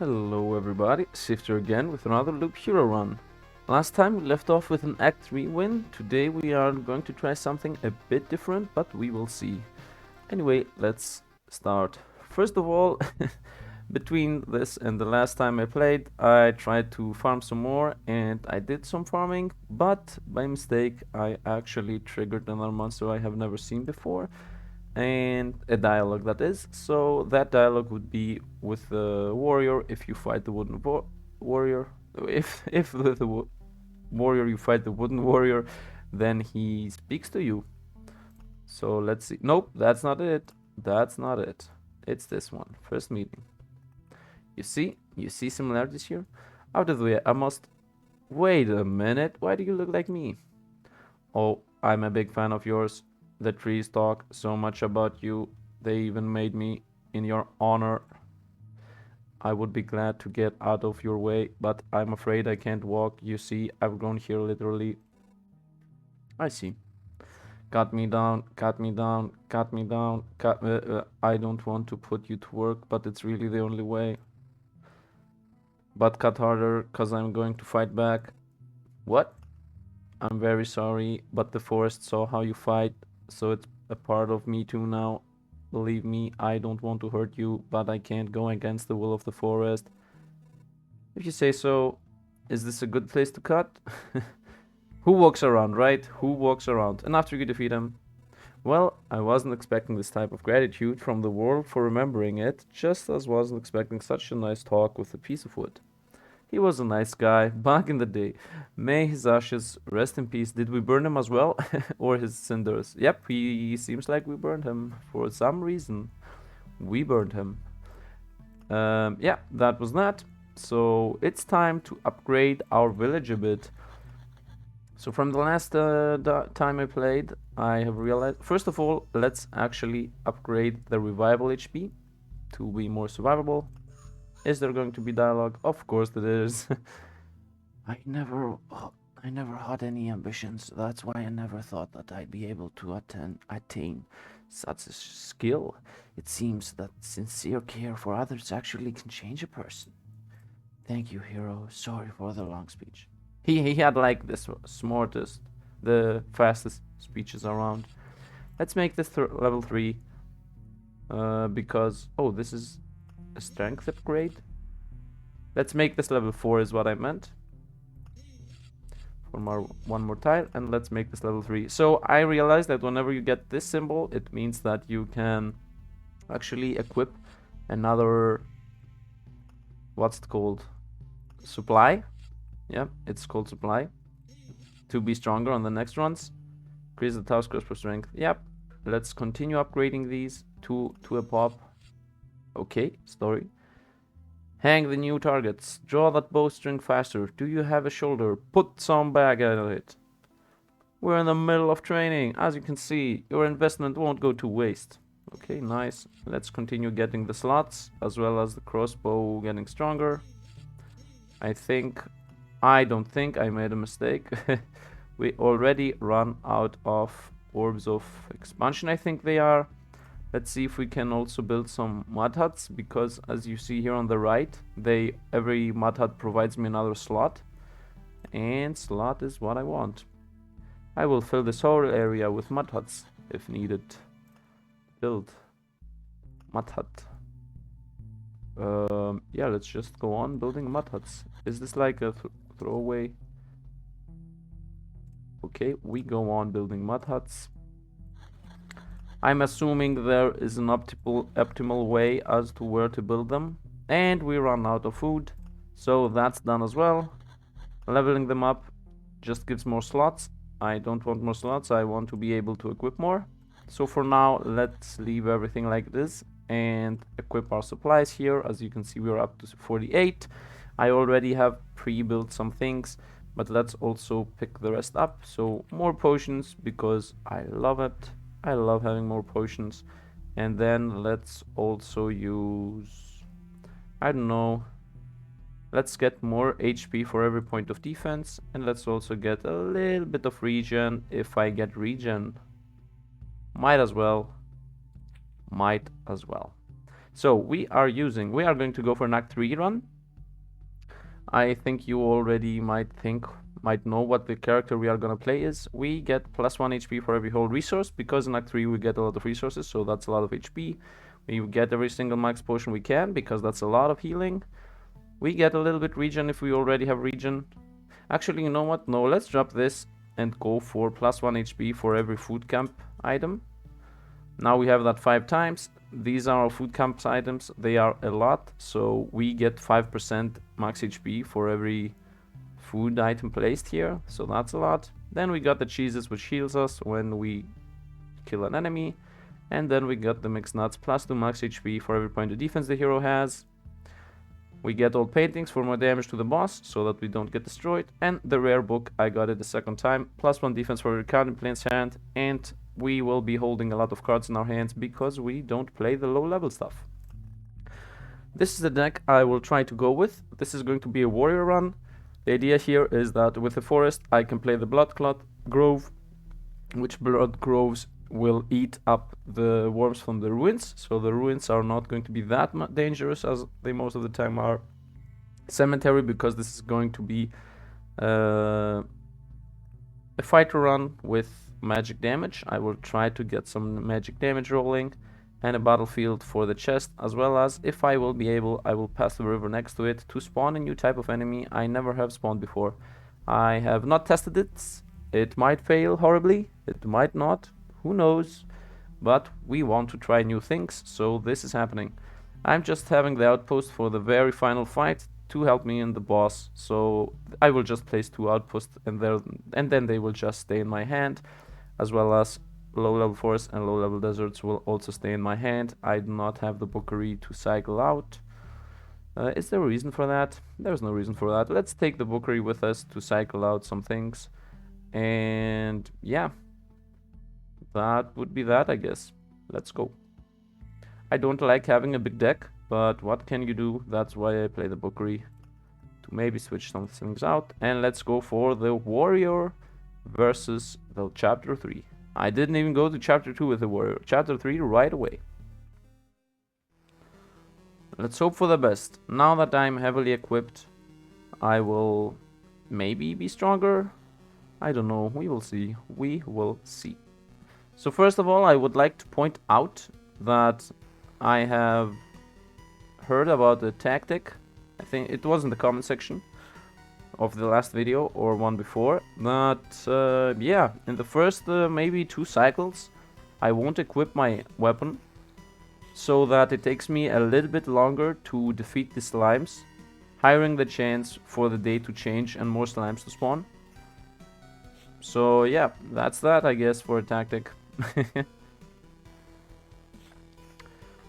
Hello everybody, Sifter again with another Loop Hero run. Last time we left off with an Act 3 win. Today we are going to try something a bit different, but we will see. Anyway, let's start. First of all, between this and the last time I played, I tried to farm some more and I did some farming, but by mistake I actually triggered another monster I have never seen before. And a dialogue, that is. So that dialogue would be with the warrior if you fight the wooden warrior. If with the warrior you fight the wooden warrior, then he speaks to you. So let's see. Nope, that's not it. That's not it. It's this one. First meeting. You see similarities here? Out of the way, I must... Wait a minute, why do you look like me? Oh, I'm a big fan of yours. The trees talk so much about you, they even made me in your honor. I would be glad to get out of your way, but I'm afraid I can't walk. You see, I've grown here literally. I see. Cut me down, cut me down, cut me down, I don't want to put you to work, but it's really the only way. But cut harder, cause I'm going to fight back. What? I'm very sorry, but the forest saw how you fight. So it's a part of me too now. Believe me, I don't want to hurt you, but I can't go against the will of the forest. If you say so, is this a good place to cut? Who walks around, right? Who walks around? And after you defeat him? Well, I wasn't expecting this type of gratitude from the world for remembering it, just as wasn't expecting such a nice talk with a piece of wood. He was a nice guy, back in the day. May his ashes rest in peace. Did we burn him as well? Or his cinders? Yep, he seems like we burned him. For some reason, we burned him. Yeah, that was that. So it's time to upgrade our village a bit. So from the last time I played, I have realized... First of all, let's actually upgrade the revival HP to be more survivable. Is there going to be dialogue? Of course there is. I never had any ambitions. That's why I never thought that I'd be able to attain such a skill. It seems that sincere care for others actually can change a person. Thank you, hero. Sorry for the long speech. He had like the smartest, the fastest speeches around. Let's make this level 3. Because... Oh, this is... a strength upgrade. Let's make this level 4 is what I meant. One more tile, and let's make this level 3. So I realized that whenever you get this symbol, it means that you can actually equip another... What's it called? Supply? Yeah, it's called supply. To be stronger on the next runs. Increase the task per strength. Yep. Let's continue upgrading these to a pop. Okay, story. Hang the new targets. Draw that bowstring faster. Do you have a shoulder? Put some bag at it. We're in the middle of training. As you can see, your investment won't go to waste. Okay, nice. Let's continue getting the slots, as well as the crossbow getting stronger. I don't think I made a mistake. We already run out of orbs of expansion, I think they are. Let's see if we can also build some mud huts, because as you see here on the right, every mud hut provides me another slot. And slot is what I want. I will fill this whole area with mud huts if needed. Build. Mud hut. Yeah, let's just go on building mud huts. Is this like a throwaway? Okay, we go on building mud huts. I'm assuming there is an optimal way as to where to build them. And we run out of food, so that's done as well. Leveling them up just gives more slots. I don't want more slots, I want to be able to equip more. So for now, let's leave everything like this and equip our supplies here. As you can see, we're up to 48. I already have pre-built some things, but let's also pick the rest up. So more potions, because I love it. I love having more potions. And then let's also use... I don't know. Let's get more HP for every point of defense. And let's also get a little bit of regen if I get regen. Might as well. So we are going to go for an Act 3 run. I think you already might know what the character we are gonna play is. We get +1 HP for every whole resource, because in Act 3 we get a lot of resources, so that's a lot of HP. We get every single max potion we can, because that's a lot of healing. We get a little bit regen if we already have regen. Actually, you know what? No, let's drop this and go for +1 HP for every food camp item. Now we have that 5 times. These are our food camps items. They are a lot, so we get 5% max HP for every food item placed here, so that's a lot. Then we got the cheeses, which heals us when we kill an enemy. And then we got the mixed nuts, +2 max HP for every point of defense the hero has. We get old paintings for more damage to the boss, so that we don't get destroyed. And the rare book, I got it the second time, +1 defense for every card in player's hand. And we will be holding a lot of cards in our hands, because we don't play the low level stuff. This is the deck I will try to go with. This is going to be a warrior run. The idea here is that with the forest I can play the blood clot grove, which blood groves will eat up the worms from the ruins, so the ruins are not going to be that dangerous as they most of the time are. Cemetery, because this is going to be a fighter run with magic damage. I will try to get some magic damage rolling, and a battlefield for the chest, as well as, if I will be able, I will pass the river next to it to spawn a new type of enemy I never have spawned before. I have not tested it. It might fail horribly, it might not, who knows, but we want to try new things, so this is happening. I'm just having the outpost for the very final fight to help me in the boss, so I will just place 2 outposts, and then they will just stay in my hand, as well as low level forests and low level deserts will also stay in my hand. I do not have the bookery to cycle out. Is there a reason for that? There's no reason for that. Let's take the bookery with us to cycle out some things. And yeah, that would be that, I guess. Let's go. I don't like having a big deck, but what can you do? That's why I play the bookery, to maybe switch some things out. And let's go for the warrior versus the chapter 3. I didn't even go to chapter 2 with the warrior. Chapter 3 right away. Let's hope for the best. Now that I'm heavily equipped, I will maybe be stronger. I don't know. We will see. We will see. So first of all, I would like to point out that I have heard about the tactic. I think it was in the comment section of the last video or one before, that yeah, in the first maybe 2 cycles I won't equip my weapon, so that it takes me a little bit longer to defeat the slimes, hiring the chance for the day to change and more slimes to spawn. So yeah, that's that, I guess, for a tactic.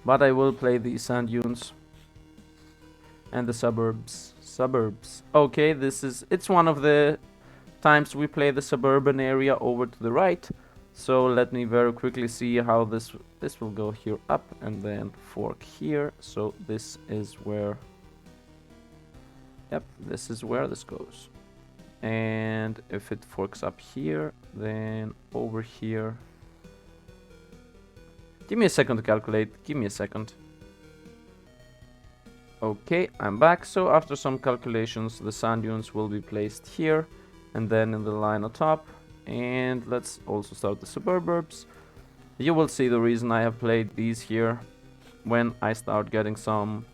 But I will play the sand dunes and the suburbs. Okay, it's one of the times we play the suburban area over to the right. So let me very quickly see how this will go here up and then fork here. So this is where, yep, this is where this goes. And if it forks up here, then over here. Give me a second to calculate, give me a second. Okay, I'm back. So after some calculations, the sand dunes will be placed here and then in the line on top. And let's also start the suburbs. You will see the reason I have played these here when I start getting some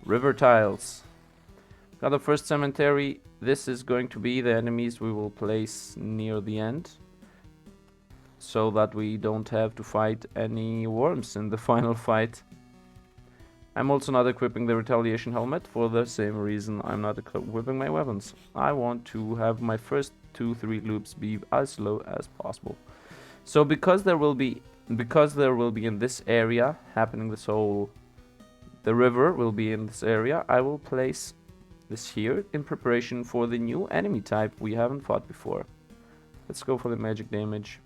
river tiles. Got the first cemetery. This is going to be the enemies we will place near the end, so that we don't have to fight any worms in the final fight. I'm also not equipping the retaliation helmet for the same reason I'm not equipping my weapons. I want to have my first 2-3 loops be as slow as possible. So because there will be in this area happening, the river will be in this area, I will place this here in preparation for the new enemy type we haven't fought before. Let's go for the magic damage.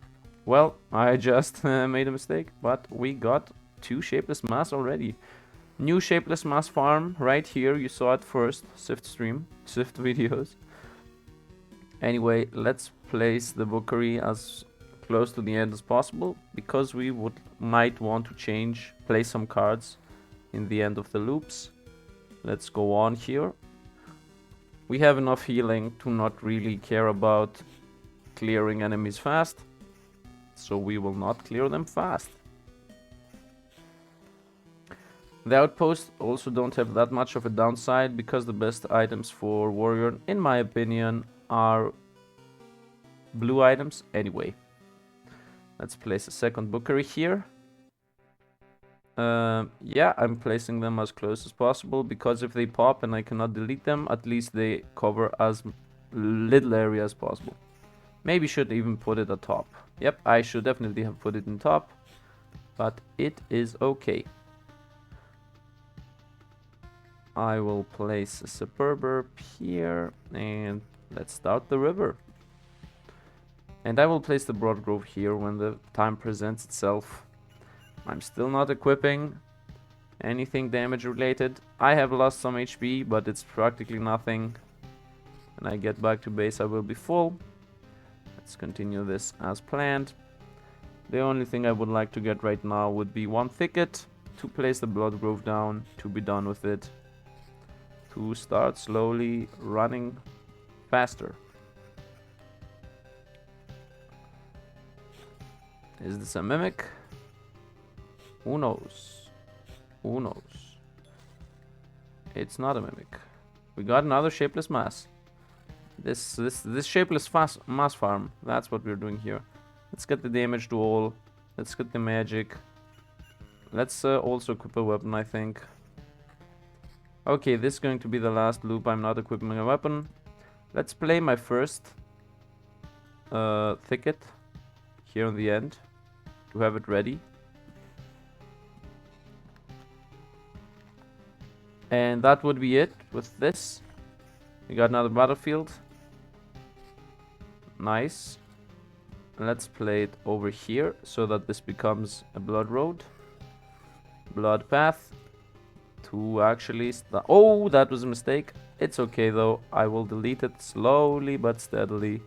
Well, I just made a mistake, but we got 2 shapeless mass already. New shapeless mass farm right here. You saw it first. Sift videos. Anyway, let's place the bookery as close to the end as possible, because we might want to play some cards in the end of the loops. Let's go on here. We have enough healing to not really care about clearing enemies fast, so we will not clear them fast. The outposts also don't have that much of a downside, because the best items for warrior, in my opinion, are blue items anyway. Let's place a second bookery here. Yeah, I'm placing them as close as possible, because if they pop and I cannot delete them, at least they cover as little area as possible. Maybe should even put it at top. Yep, I should definitely have put it in top, but it is okay. I will place a suburb here, and let's start the river. And I will place the broad grove here when the time presents itself. I'm still not equipping anything damage related. I have lost some HP, but it's practically nothing. When I get back to base, I will be full. Let's continue this as planned. The only thing I would like to get right now would be one thicket to place the blood grove down, to be done with it, to start slowly running faster. Is this a mimic? Who knows? Who knows? It's not a mimic. We got another shapeless mass. This shapeless mass farm. That's what we're doing here. Let's get the damage to all. Let's get the magic. Let's also equip a weapon, I think. Okay, this is going to be the last loop. I'm not equipping a weapon. Let's play my first thicket here in the end to have it ready. And that would be it with this. We got another battlefield. Nice. Let's play it over here so that this becomes a blood road. Blood path. To actually start. Oh, that was a mistake. It's okay though. I will delete it slowly but steadily.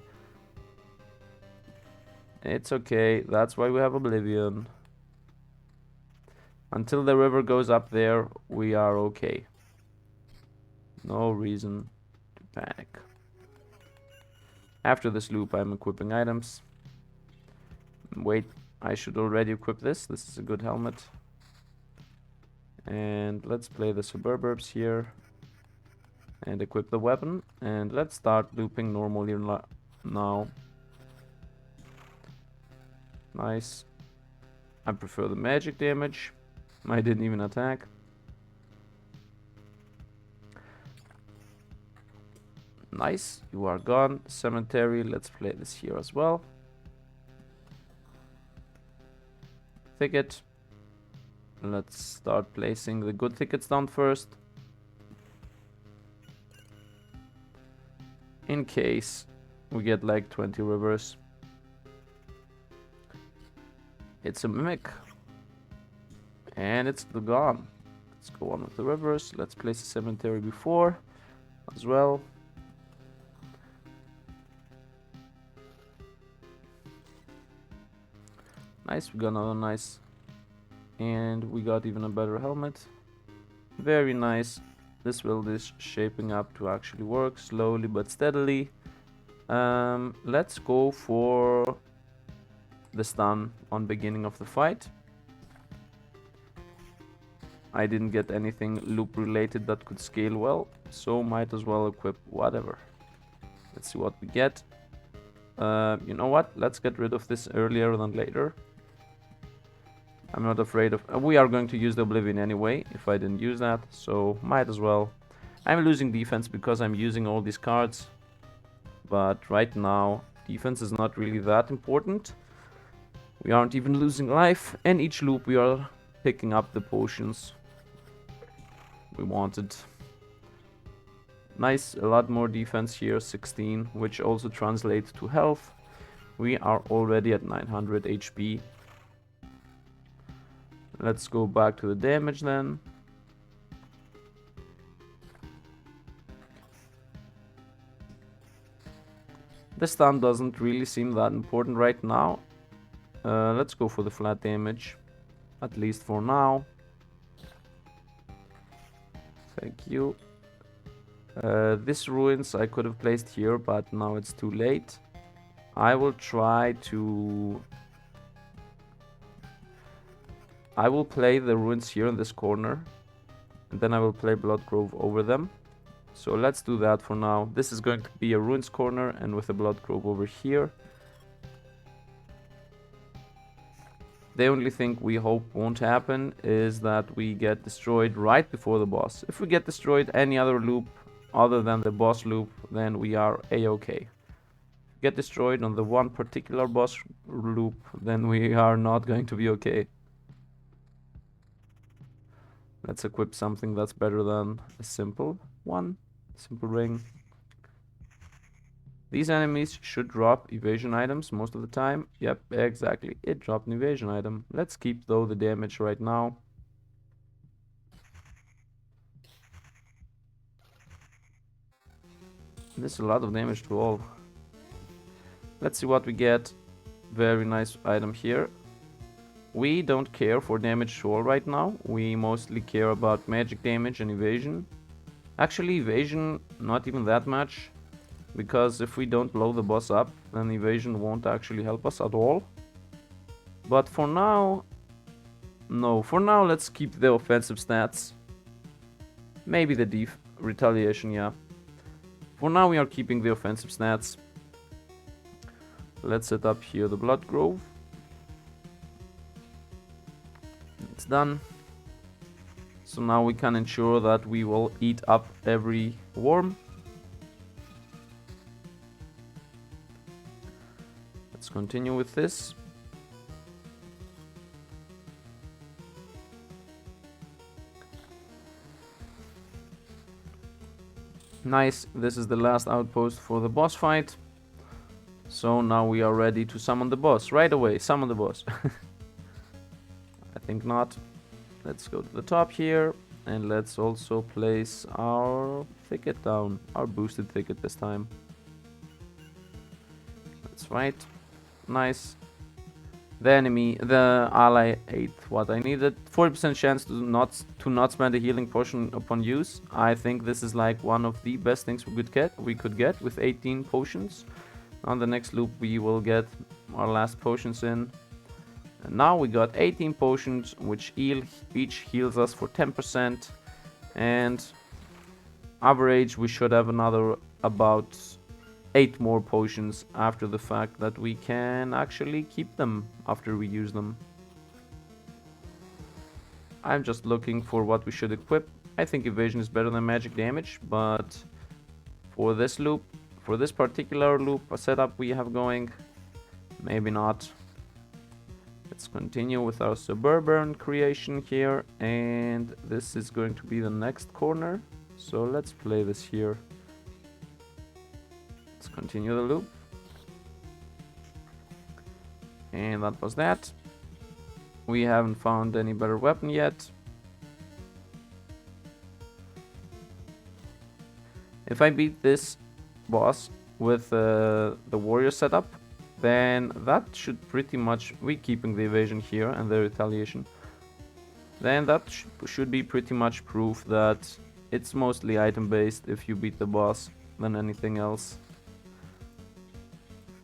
It's okay. That's why we have Oblivion. Until the river goes up there, we are okay. No reason to panic. After this loop, I'm equipping items. Wait, I should already equip this. This is a good helmet. And let's play the suburbs here. And equip the weapon. And let's start looping normally now. Nice. I prefer the magic damage. I didn't even attack. Nice, you are gone. Cemetery, let's play this here as well. Thicket. Let's start placing the good thickets down first. In case we get like 20 rivers. It's a mimic. And it's gone. Let's go on with the rivers. Let's place a cemetery before as well. Nice, we got another nice. And we got even a better helmet. Very nice. This build is shaping up to actually work slowly but steadily. Let's go for the stun on beginning of the fight. I didn't get anything loop related that could scale well, so might as well equip whatever. Let's see what we get. You know what? Let's get rid of this earlier than later. I'm not afraid of... we are going to use the Oblivion anyway, if I didn't use that, so might as well. I'm losing defense because I'm using all these cards. But right now, defense is not really that important. We aren't even losing life, and each loop we are picking up the potions we wanted. Nice, a lot more defense here, 16, which also translates to health. We are already at 900 HP. Let's go back to the damage then. The stun doesn't really seem that important right now. Let's go for the flat damage, at least for now. Thank you. This ruins I could have placed here, but now it's too late. I will try to... I will play the ruins here in this corner, and then I will play Blood Grove over them. So let's do that for now. This is going to be a ruins corner, and with a Blood Grove over here. The only thing we hope won't happen is that we get destroyed right before the boss. If we get destroyed any other loop other than the boss loop, then we are a-okay. Get destroyed on the one particular boss loop, then we are not going to be okay. Let's equip something that's better than a simple one. Simple ring. These enemies should drop evasion items most of the time. Yep, exactly. It dropped an evasion item. Let's keep though the damage right now. This is a lot of damage to all. Let's see what we get. Very nice item here. We don't care for damage to all right now. We mostly care about magic damage and evasion. Actually, evasion, not even that much. Because if we don't blow the boss up, then evasion won't actually help us at all. But for now... No, for now let's keep the offensive stats. Maybe the retaliation, yeah. For now we are keeping the offensive stats. Let's set up here the Blood Grove. It's done. So now we can ensure that we will eat up every worm. Let's continue with this. Nice, this is the last outpost for the boss fight. So now we are ready to summon the boss. Right away, summon the boss. I think not. Let's go to the top here. And let's also place our thicket down. Our boosted thicket this time. That's right. Nice. The ally ate what I needed. 40% chance to not spend a healing potion upon use. I think this is like one of the best things we could get with 18 potions. On the next loop we will get our last potions in. And now we got 18 potions, which each heals us for 10%. And average we should have another about 8 more potions after the fact that we can actually keep them after we use them. I'm just looking for what we should equip. I think evasion is better than magic damage, but for this loop, for this particular loop setup we have going, maybe not. Let's continue with our suburban creation here, and this is going to be the next corner. So let's play this here. Let's continue the loop. And that was that. We haven't found any better weapon yet. If I beat this boss with the warrior setup, then that should pretty much... we keeping the evasion here and the retaliation. Then that should be pretty much proof that it's mostly item based if you beat the boss than anything else.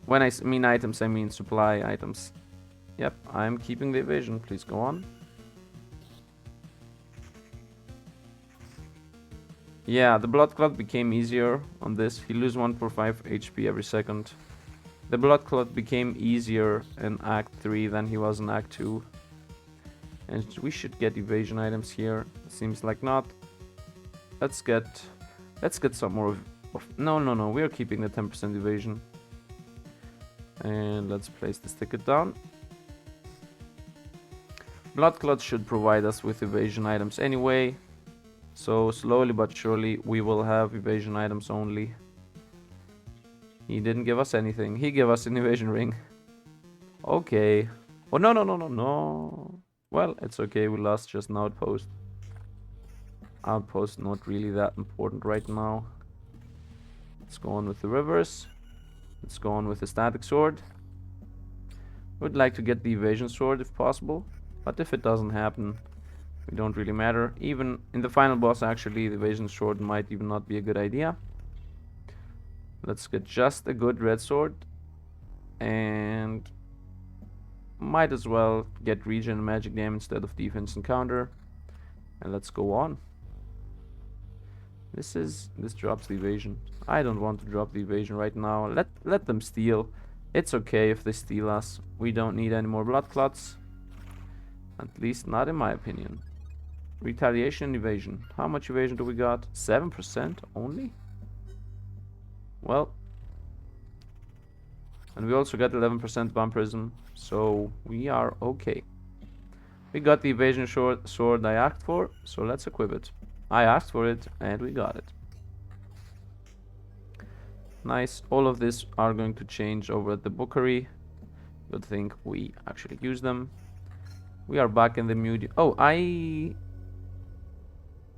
When I mean items, I mean supply items. Yep, I'm keeping the evasion. Please go on. Yeah, the blood clot became easier on this. He loses 1.5 HP every second. The blood clot became easier in Act 3 than he was in Act 2. And we should get evasion items here. Seems like not. Let's get some more no, we are keeping the 10% evasion. And let's place this ticket down. Blood clot should provide us with evasion items anyway. So slowly but surely we will have evasion items only. He didn't give us anything. He gave us an evasion ring. Okay. Oh, no. Well, it's okay. We lost just an outpost. Outpost not really that important right now. Let's go on with the rivers. Let's go on with the static sword. Would like to get the evasion sword if possible. But if it doesn't happen, We don't really matter. Even in the final boss, actually, the evasion sword might even not be a good idea. Let's get just a good red sword. And might as well get regen and magic damage instead of defense and counter. And let's go on. This drops the evasion. I don't want to drop the evasion right now. Let them steal. It's okay if they steal us. We don't need any more blood clots. At least not in my opinion. Retaliation and evasion. How much evasion do we got? 7% only? Well. And we also got 11% vampirism. So we are okay. We got the evasion sword I asked for. So let's equip it. I asked for it and we got it. Nice. All of this are going to change over at the bookery. Good thing we actually use them. We are back in the mood. Oh, I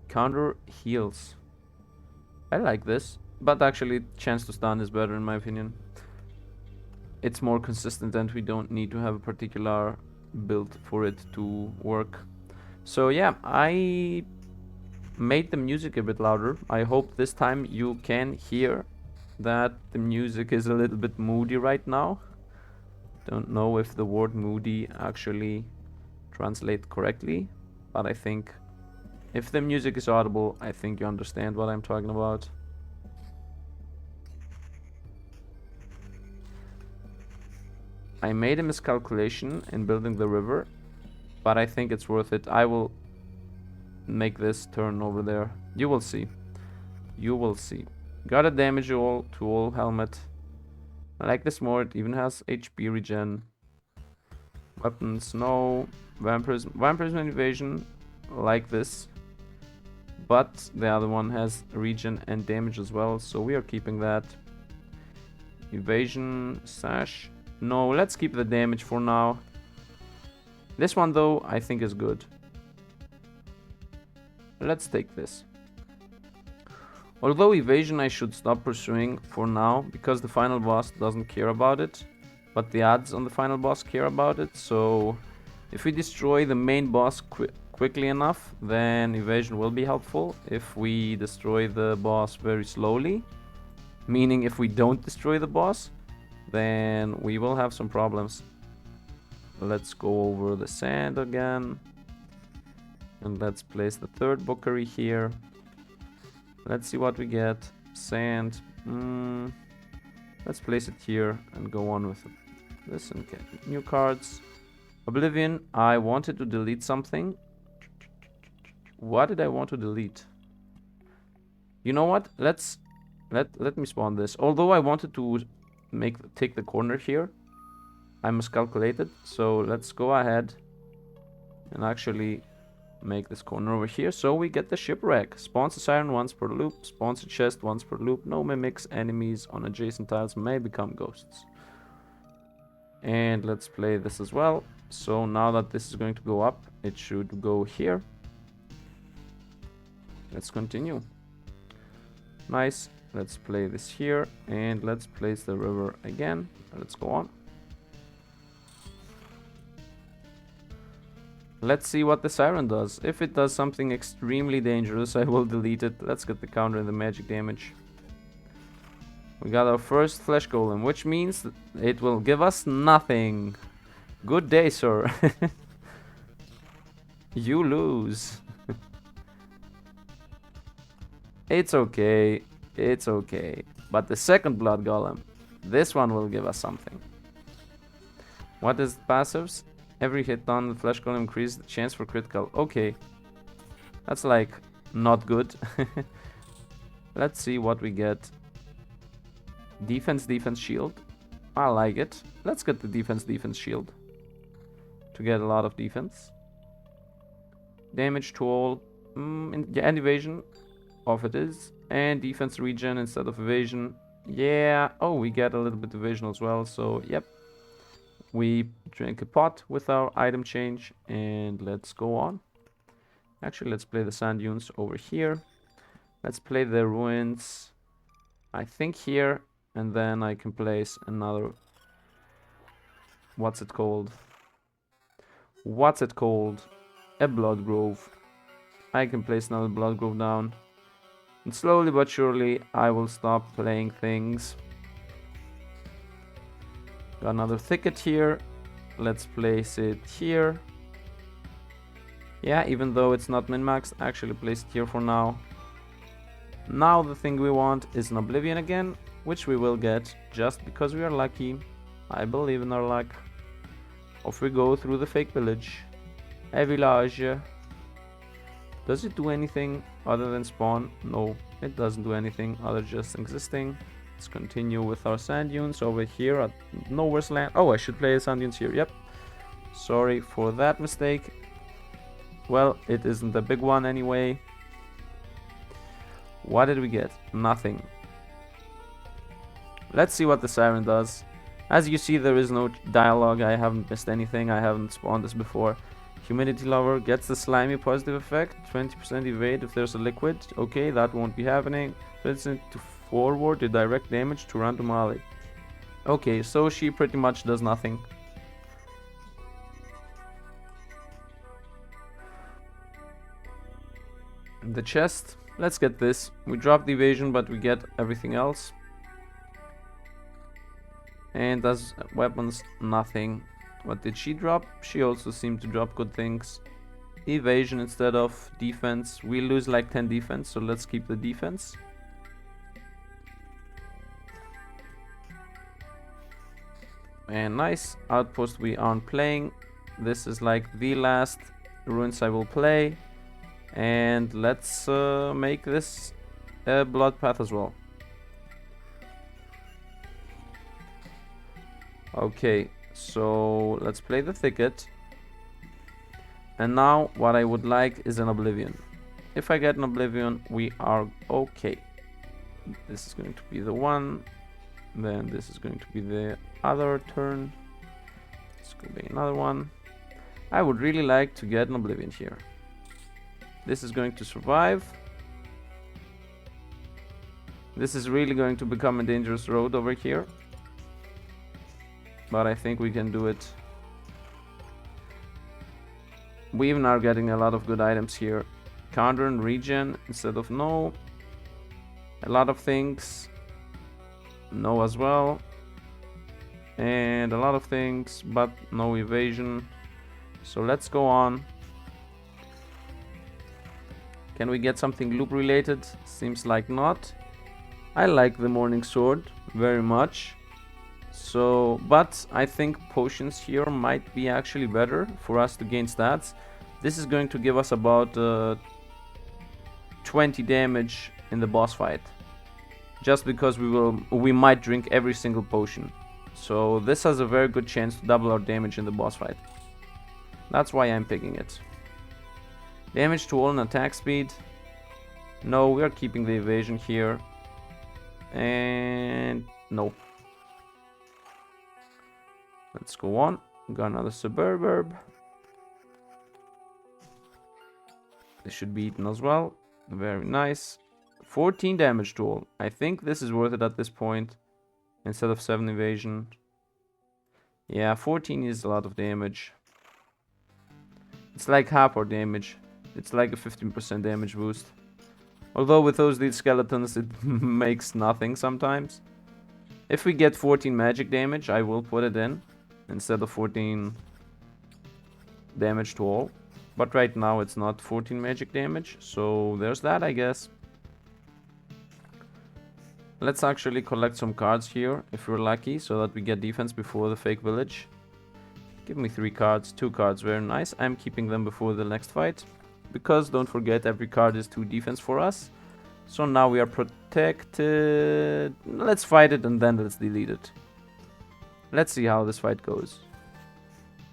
counter heals. I like this, but actually chance to stun is better in my opinion. It's more consistent and we don't need to have a particular build for it to work. So yeah, I made the music a bit louder. I hope this time you can hear that the music is a little bit moody right now. Don't know if the word moody actually translates correctly, but I think if the music is audible, I think you understand what I'm talking about. I made a miscalculation in building the river, but I think it's worth it. I will make this turn over there. You will see. You will see. Got a damage to all helmet. I like this more. It even has HP regen. Weapons, no. Vampirism and evasion, like this. But the other one has regen and damage as well, so we are keeping that. Evasion, sash. No, let's keep the damage for now. This one though, I think is good. Let's take this. Although evasion I should stop pursuing for now, because the final boss doesn't care about it. But the ads on the final boss care about it, so if we destroy the main boss quickly enough, then evasion will be helpful. If we destroy the boss very slowly, meaning if we don't destroy the boss, then we will have some problems. Let's go over the sand again. And let's place the third bookery here. Let's see what we get. Sand. Let's place it here and go on with this and get new cards. Oblivion. I wanted to delete something. What did I want to delete? You know what? Let me spawn this. Although I wanted to take the corner here, I miscalculated. So let's go ahead and actually make this corner over here. So we get the shipwreck. Spawns a siren once per loop. Spawns a chest once per loop. No mimics. Enemies on adjacent tiles may become ghosts. And let's play this as well. So now that this is going to go up, it should go here. Let's continue. Nice. Let's play this here. And let's place the river again. Let's go on. Let's see what the siren does. If it does something extremely dangerous, I will delete it. Let's get the counter and the magic damage. We got our first flesh golem, which means it will give us nothing. Good day, sir. You lose. It's okay. It's okay. But the second blood golem, this one will give us something. What is the passives? Every hit on the flesh golem increases the chance for critical. Okay. That's like not good. Let's see what we get. Defense, shield. I like it. Let's get the defense, shield. To get a lot of defense. Damage to all. And evasion. Off it is. And defense regen instead of evasion. Yeah. Oh, we get a little bit of evasion as well. So, yep. We drink a pot with our item change. And let's go on. Actually, let's play the sand dunes over here. Let's play the ruins. I think here. And then I can place another... What's it called? What's it called? A blood grove. I can place another blood grove down. And slowly but surely, I will stop playing things. Got another thicket here. Let's place it here. Yeah, even though it's not min-maxed, actually place it here for now. Now the thing we want is an Oblivion again, which we will get just because we are lucky. I believe in our luck. Off we go through the fake village. A village. Does it do anything other than spawn? No, it doesn't do anything other just existing. Let's continue with our sand dunes over here at Nowhere's Land. Oh, I should play the sand dunes here. Yep. Sorry for that mistake. Well, it isn't a big one anyway. What did we get? Nothing. Let's see what the siren does. As you see, there is no dialogue. I haven't missed anything. I haven't spawned this before. Humidity lover gets the slimy positive effect. 20% evade if there's a liquid. Okay, that won't be happening. Puts it to forward the direct damage to random ally. Okay, so she pretty much does nothing. The chest. Let's get this. We drop the evasion, but we get everything else. And as weapons, nothing. What did she drop? She also seemed to drop good things. Evasion instead of defense. We lose like 10 defense, so let's keep the defense. And nice. Outpost we aren't playing. This is like the last ruins I will play. And let's make this a blood path as well. Okay, so let's play the thicket. And now what I would like is an Oblivion. If I get an Oblivion, we are okay. This is going to be the one. Then this is going to be the other turn. This could be another one. I would really like to get an Oblivion here. This is going to survive. This is really going to become a dangerous road over here. But I think we can do it. We even are getting a lot of good items here. Counter and regen instead of no. A lot of things. No as well. And a lot of things, but no evasion. So let's go on. Can we get something loop related? Seems like not. I like the Morning Sword very much. So, but I think potions here might be actually better for us to gain stats. This is going to give us about 20 damage in the boss fight. Just because we might drink every single potion. So this has a very good chance to double our damage in the boss fight. That's why I'm picking it. Damage to all and attack speed. No, we are keeping the evasion here. And no. Let's go on. Got another suburb. This should be eaten as well. Very nice. 14 damage to all. I think this is worth it at this point. Instead of 7 evasion. Yeah, 14 is a lot of damage. It's like half our damage. It's like a 15% damage boost. Although with these skeletons it makes nothing sometimes. If we get 14 magic damage, I will put it in. Instead of 14 damage to all. But right now it's not 14 magic damage. So there's that, I guess. Let's actually collect some cards here, if we're lucky, so that we get defense before the fake village. Give me 3 cards, 2 cards, very nice. I'm keeping them before the next fight. Because, don't forget, every card is 2 defense for us. So now we are protected. Let's fight it and then let's delete it. Let's see how this fight goes.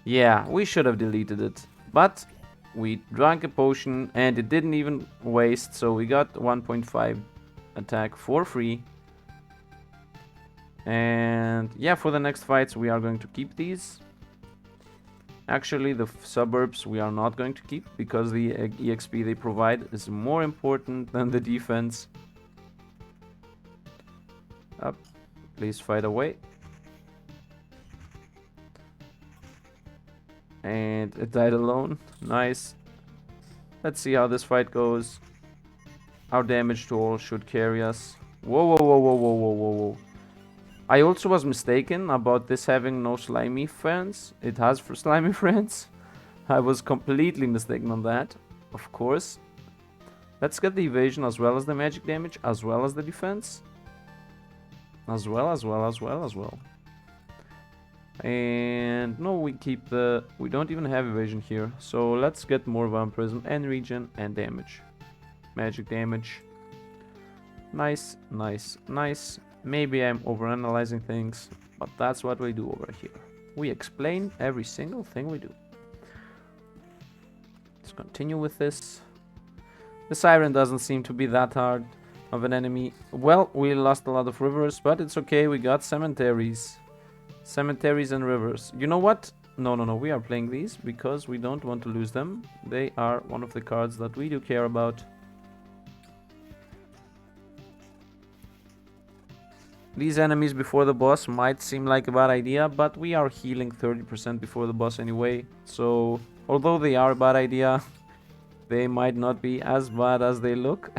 Yeah, we should have deleted it. But we drank a potion and it didn't even waste. So we got 1.5 attack for free. And yeah, for the next fights we are going to keep these. Actually, the suburbs we are not going to keep because the EXP they provide is more important than the defense. Up, please fight away. And it died alone. Nice. Let's see how this fight goes. Our damage tool should carry us. Whoa, whoa, whoa, whoa, whoa, whoa, whoa, whoa. I also was mistaken about this having no slimy friends. It has for slimy friends. I was completely mistaken on that. Of course. Let's get the evasion as well as the magic damage, as well as the defense. As well. And no, we keep the... We don't even have evasion here. So let's get more vampirism and regen and damage. Magic damage. Nice, nice, nice. Maybe I'm overanalyzing things, but that's what we do over here. We explain every single thing we do. Let's continue with this. The Siren doesn't seem to be that hard of an enemy. Well, we lost a lot of rivers, but it's okay. We got cemeteries. Cemeteries and rivers. You know what? No. We are playing these because we don't want to lose them. They are one of the cards that we do care about. These enemies before the boss might seem like a bad idea, but we are healing 30% before the boss anyway. So, although they are a bad idea, they might not be as bad as they look.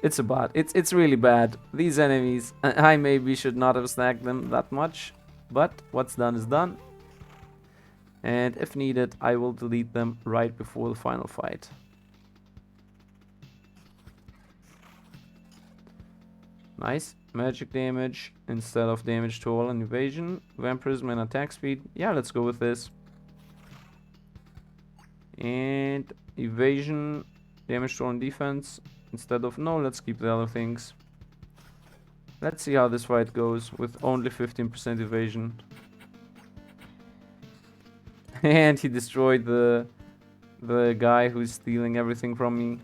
It's really bad. These enemies, I maybe should not have stacked them that much, but what's done is done. And if needed, I will delete them right before the final fight. Nice. Magic damage instead of damage to all and evasion. Vampirism and attack speed. Yeah, let's go with this. And evasion, damage to all and defense. Instead of... No, let's keep the other things. Let's see how this fight goes with only 15% evasion. And he destroyed the guy who's stealing everything from me.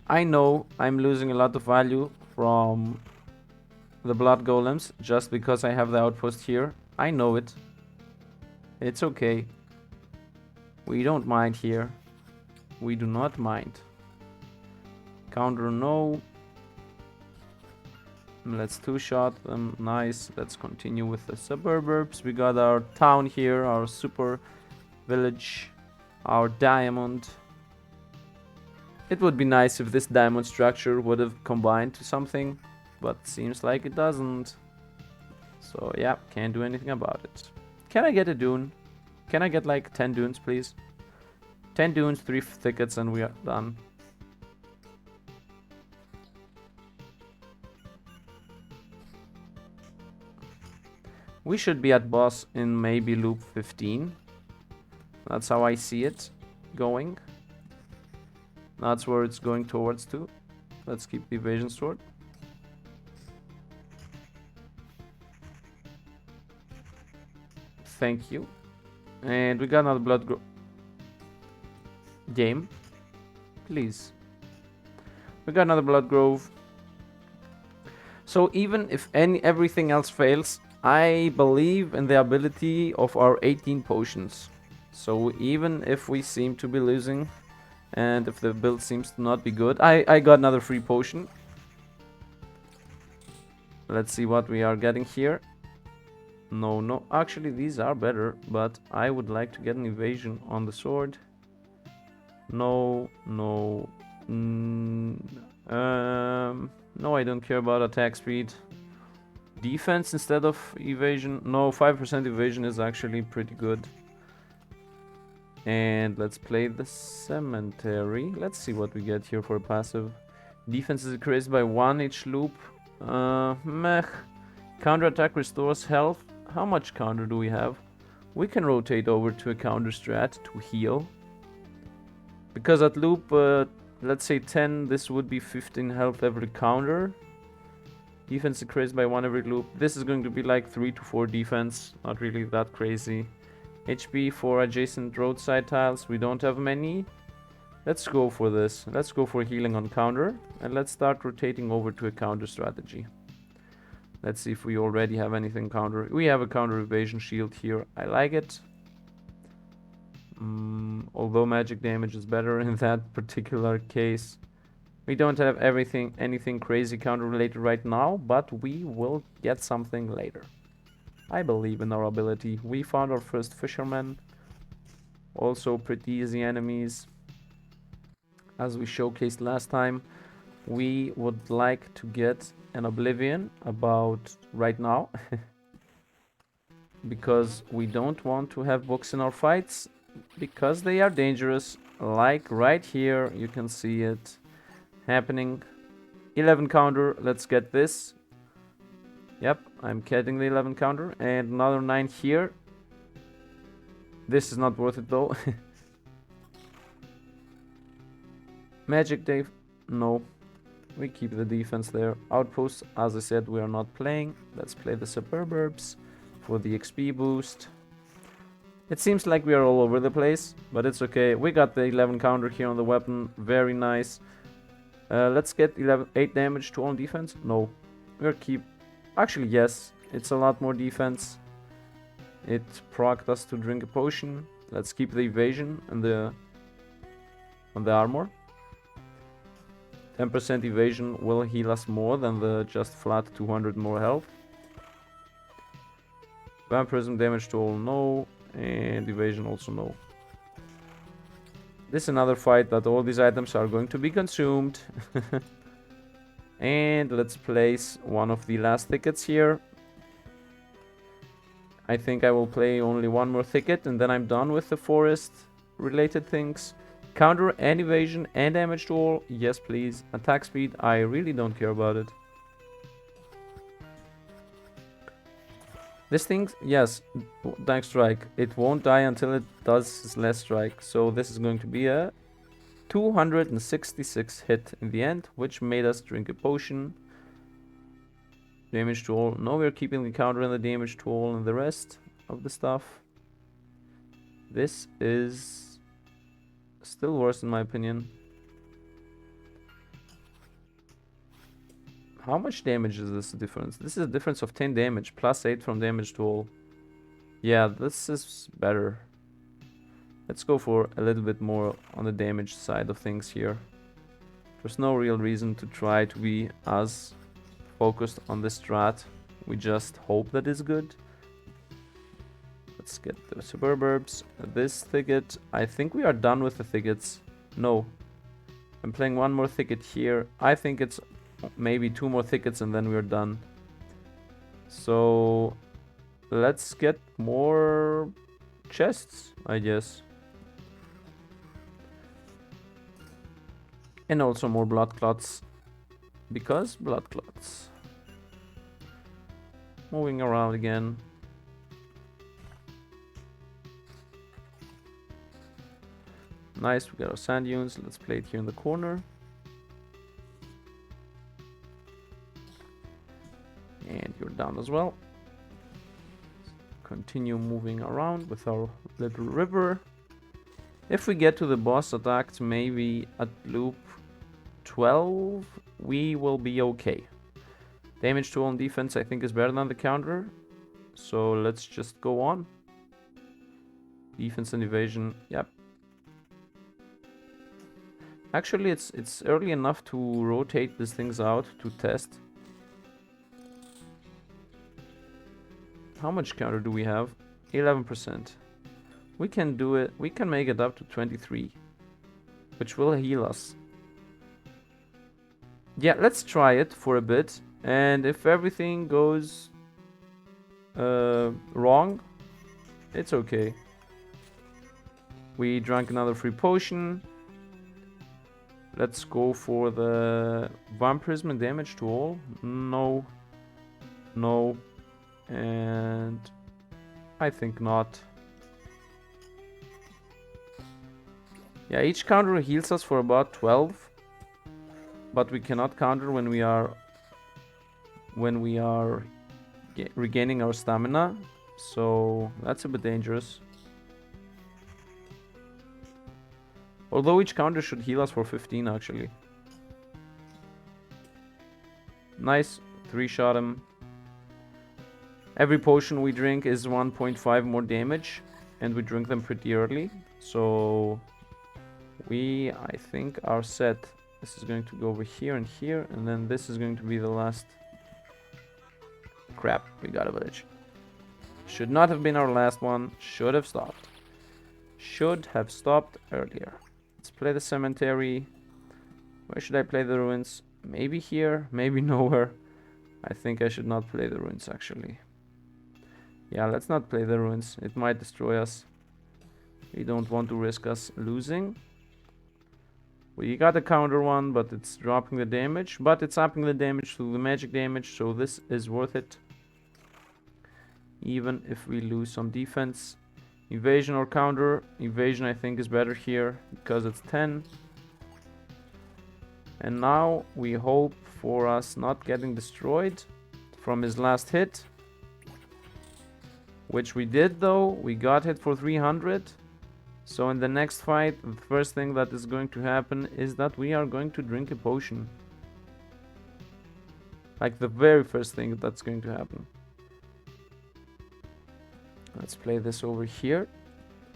I know I'm losing a lot of value from the blood golems just because I have the outpost here. I know it. It's okay. We don't mind here. We do not mind. Counter no. Let's two-shot them. Nice. Let's continue with the suburbs. We got our town here, our super village, our diamond. It would be nice if this diamond structure would have combined to something, but seems like it doesn't. So yeah, can't do anything about it. Can I get a dune? Can I get like 10 dunes, please? 10 dunes, 3 thickets, and we are done. We should be at boss in maybe loop 15. That's how I see it going. That's where it's going towards too. Let's keep the evasion sword. Thank you. And we got another blood game. Please. We got another blood grove. So even if everything else fails, I believe in the ability of our 18 potions. So even if we seem to be losing, and if the build seems to not be good, I got another free potion. Let's see what we are getting here. No, actually these are better, but I would like to get an evasion on the sword. No, no, no, I don't care about attack speed. Defense instead of evasion. No, 5% evasion is actually pretty good. And let's play the cemetery. Let's see what we get here for a passive. Defense is increased by 1 each loop. Meh. Counter attack restores health. How much counter do we have? We can rotate over to a counter strat to heal. Because at loop, let's say 10, this would be 15 health every counter. Defense increased by 1 every loop. This is going to be like 3 to 4 defense. Not really that crazy. HP for adjacent roadside tiles. We don't have many. Let's go for this. Let's go for healing on counter. And let's start rotating over to a counter strategy. Let's see if we already have anything counter. We have a counter evasion shield here. I like it. Although magic damage is better in that particular case. We don't have anything crazy counter related right now, but we will get something later. I believe in our ability. We found our first fisherman. Also pretty easy enemies. As we showcased last time, we would like to get an oblivion about right now. Because we don't want to have books in our fights. Because they are dangerous. Like right here, you can see it happening. 11 counter, let's get this. Yep, I'm getting the 11 counter. And another 9 here. This is not worth it though. Magic Dave, no. We keep the defense there. Outposts, as I said, we are not playing. Let's play the suburbs for the XP boost. It seems like we are all over the place, but it's okay. We got the 11 counter here on the weapon. Very nice. Let's get 8 damage to all defense. No. We'll keep... Actually, yes. It's a lot more defense. It procced us to drink a potion. Let's keep the evasion and on the armor. 10% evasion will heal us more than the just flat 200 more health. Vampirism damage to all, no. And evasion also no. This is another fight that all these items are going to be consumed. And let's place one of the last thickets here. I think I will play only one more thicket and then I'm done with the forest related things. Counter and evasion and damage to all. Yes, please. Attack speed, I really don't care about it. This thing, yes, Dank Strike. It won't die until it does less strike. So this is going to be a 266 hit in the end, which made us drink a potion. Damage to all. No, we're keeping the counter and the damage to all and the rest of the stuff. This is still worse in my opinion. How much damage is this difference? This is a difference of 10 damage, plus 8 from damage to all. Yeah, this is better. Let's go for a little bit more on the damage side of things here. There's no real reason to try to be as focused on this strat. We just hope that it's good. Let's get the suburbs. This thicket. I think we are done with the thickets. No. I'm playing one more thicket here. I think it's maybe 2 more thickets and then we're done. So let's get more chests, I guess. And also more blood clots. Because blood clots. Moving around again. Nice, we got our sand dunes. Let's play it here in the corner. And you're down as well. Continue moving around with our little river. If we get to the boss attacked maybe at loop 12, we will be okay. Damage to on defense I think is better than the counter. So let's just go on. Defense and evasion, yep. Actually it's early enough to rotate these things out to test. How much counter do we have? 11%. We can do it. We can make it up to 23. Which will heal us. Yeah, let's try it for a bit. And if everything goes wrong, it's okay. We drank another free potion. Let's go for the vampirism and damage to all. No. No. And I think not. Yeah, each counter heals us for about 12. But we cannot counter when we are regaining our stamina. So that's a bit dangerous. Although each counter should heal us for 15 actually. Nice, 3-shot him. Every potion we drink is 1.5 more damage, and we drink them pretty early. So we, I think, are set. This is going to go over here, and then this is going to be the last. Crap, we got a village. Should not have been our last one. Should have stopped. Should have stopped earlier. Let's play the cemetery. Where should I play the ruins? Maybe here, maybe nowhere. I think I should not play the ruins actually. Yeah, let's not play the ruins. It might destroy us. We don't want to risk us losing. We got a counter one, but it's dropping the damage. But it's upping the damage to the magic damage, so this is worth it. Even if we lose some defense. Evasion or counter. Evasion I think is better here, because it's 10. And now we hope for us not getting destroyed from his last hit. Which we did though. We got hit for 300. So in the next fight, the first thing that is going to happen is that we are going to drink a potion. Like the very first thing that's going to happen. Let's play this over here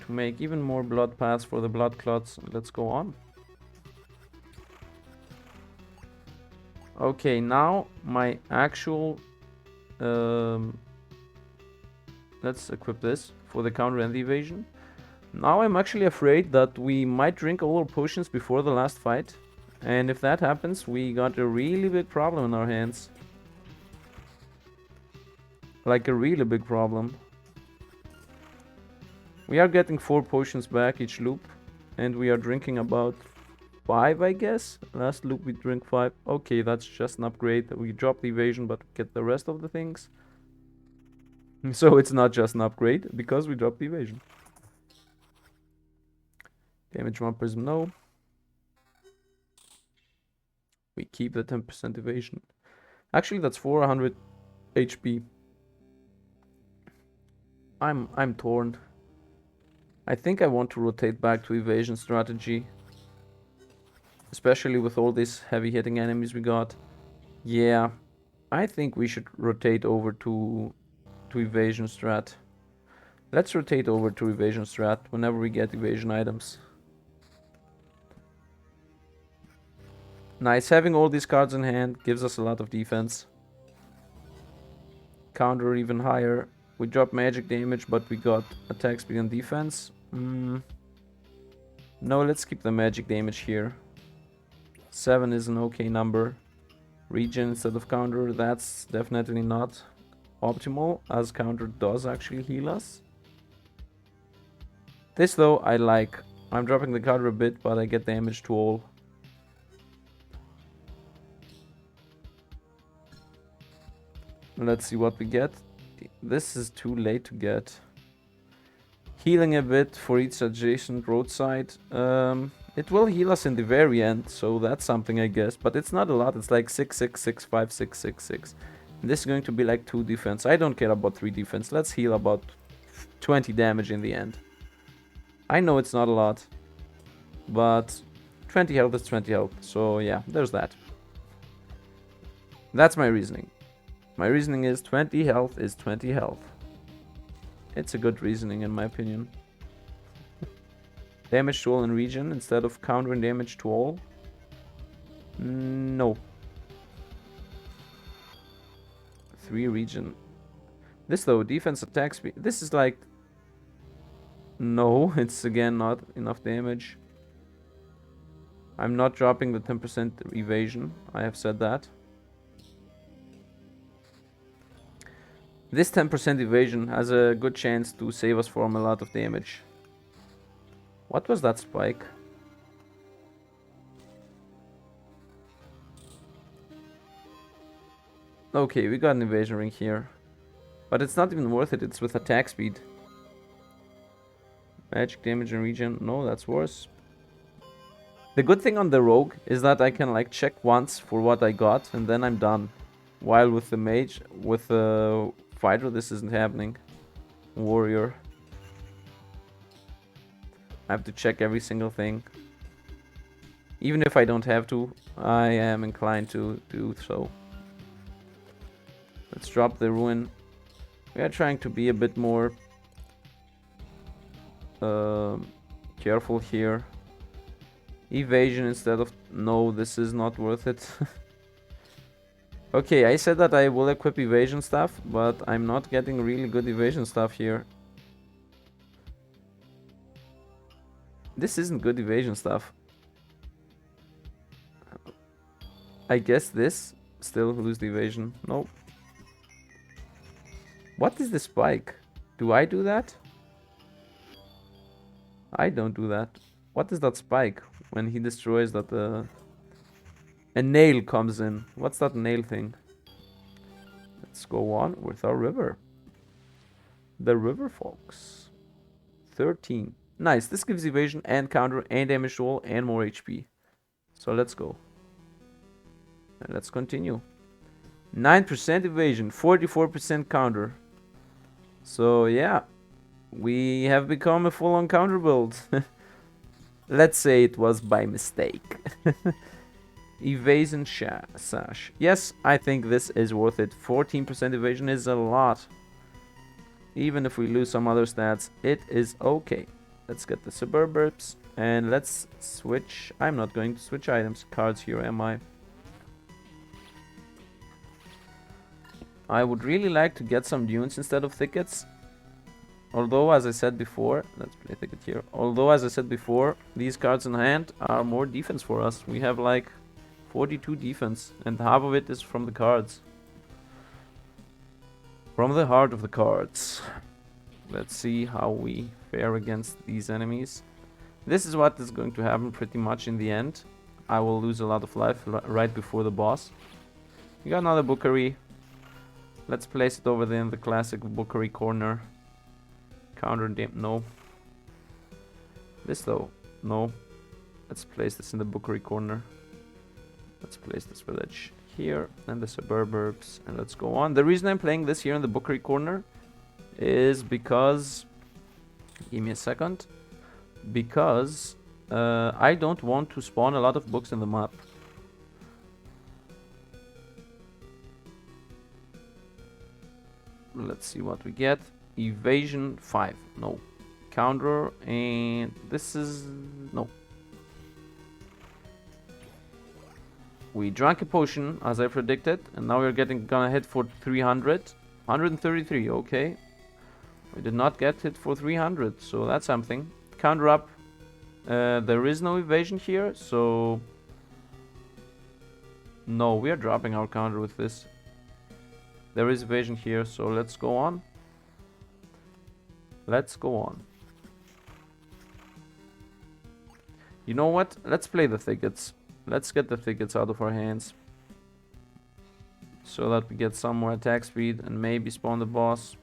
to make even more blood paths for the blood clots. Let's go on. Okay, now my actual... let's equip this for the counter and the evasion. Now I'm actually afraid that we might drink all our potions before the last fight. And if that happens, we got a really big problem in our hands. Like a really big problem. We are getting 4 potions back each loop. And we are drinking about 5, I guess. Last loop we drink 5. Okay, that's just an upgrade. We drop the evasion, but get the rest of the things. So it's not just an upgrade, because we dropped the evasion. Damage 1 prism, no. We keep the 10% evasion. Actually, that's 400 HP. I'm torn. I think I want to rotate back to evasion strategy. Especially with all these heavy hitting enemies we got. Yeah, I think we should rotate over to evasion strat. Let's rotate over to evasion strat whenever we get evasion items. Nice, having all these cards in hand gives us a lot of defense. Counter even higher. We drop magic damage, but we got attack speed and defense. No, let's keep the magic damage here. 7 is an okay number. Regen instead of counter, that's definitely not optimal, as counter does actually heal us. This though, I like. I'm dropping the counter a bit, but I get damage to all. Let's see what we get. This is too late to get. Healing a bit for each adjacent roadside. It will heal us in the very end, so that's something I guess. But it's not a lot, it's like 6, 6, 6, 5, 6, 6, 6. And this is going to be like 2 defense. I don't care about 3 defense. Let's heal about 20 damage in the end. I know it's not a lot. But 20 health is 20 health. So yeah, there's that. That's my reasoning. My reasoning is 20 health is 20 health. It's a good reasoning in my opinion. Damage to all in region instead of countering damage to all? No. 3 region. This though, defense attack speed. This is like... No, it's again not enough damage. I'm not dropping the 10% evasion. I have said that. This 10% evasion has a good chance to save us from a lot of damage. What was that spike? Okay, we got an evasion ring here. But it's not even worth it, it's with attack speed. Magic damage and regen, no, that's worse. The good thing on the rogue is that I can like check once for what I got and then I'm done. While with the mage, with the fighter, this isn't happening. Warrior. I have to check every single thing. Even if I don't have to, I am inclined to do so. Let's drop the ruin. We are trying to be a bit more careful here. Evasion instead of... No, this is not worth it. Okay, I said that I will equip evasion stuff, but I'm not getting really good evasion stuff here. This isn't good evasion stuff. I guess this. Still lose the evasion. Nope. What is the spike? Do I do that? I don't do that. What is that spike? When he destroys that, a nail comes in. What's that nail thing? Let's go on with our river. The river, folks. 13. Nice. This gives evasion and counter and damage roll and more HP. So let's go. And let's continue. 9% evasion, 44% counter. So yeah, we have become a full-on counter build. Let's say it was by mistake. Evasion sash. Yes, I think this is worth it. 14% evasion is a lot. Even if we lose some other stats, it is okay. Let's get the suburbs and let's switch. I'm not going to switch items, cards here, am I? I would really like to get some dunes instead of thickets. Although, as I said before, let's play thicket here. Although, as I said before, these cards in hand are more defense for us. We have like 42 defense, and half of it is from the cards. From the heart of the cards. Let's see how we fare against these enemies. This is what is going to happen pretty much in the end. I will lose a lot of life right before the boss. We got another bookery. Let's place it over there in the classic bookery corner. Counter damn, no. This though, no. Let's place this in the bookery corner. Let's place this village here and the suburbs, and let's go on. The reason I'm playing this here in the bookery corner is because, give me a second, because I don't want to spawn a lot of books in the map. Let's see what we get. Evasion 5, no. Counter, and this is no. We drank a potion as I predicted, and now we're gonna hit for 300. 133, okay. We did not get hit for 300, so that's something. Counter up. There is no evasion here, so no, we are dropping our counter with this. There is evasion here, so let's go on. Let's go on. You know what? Let's play the thickets. Let's get the thickets out of our hands. So that we get some more attack speed and maybe spawn the boss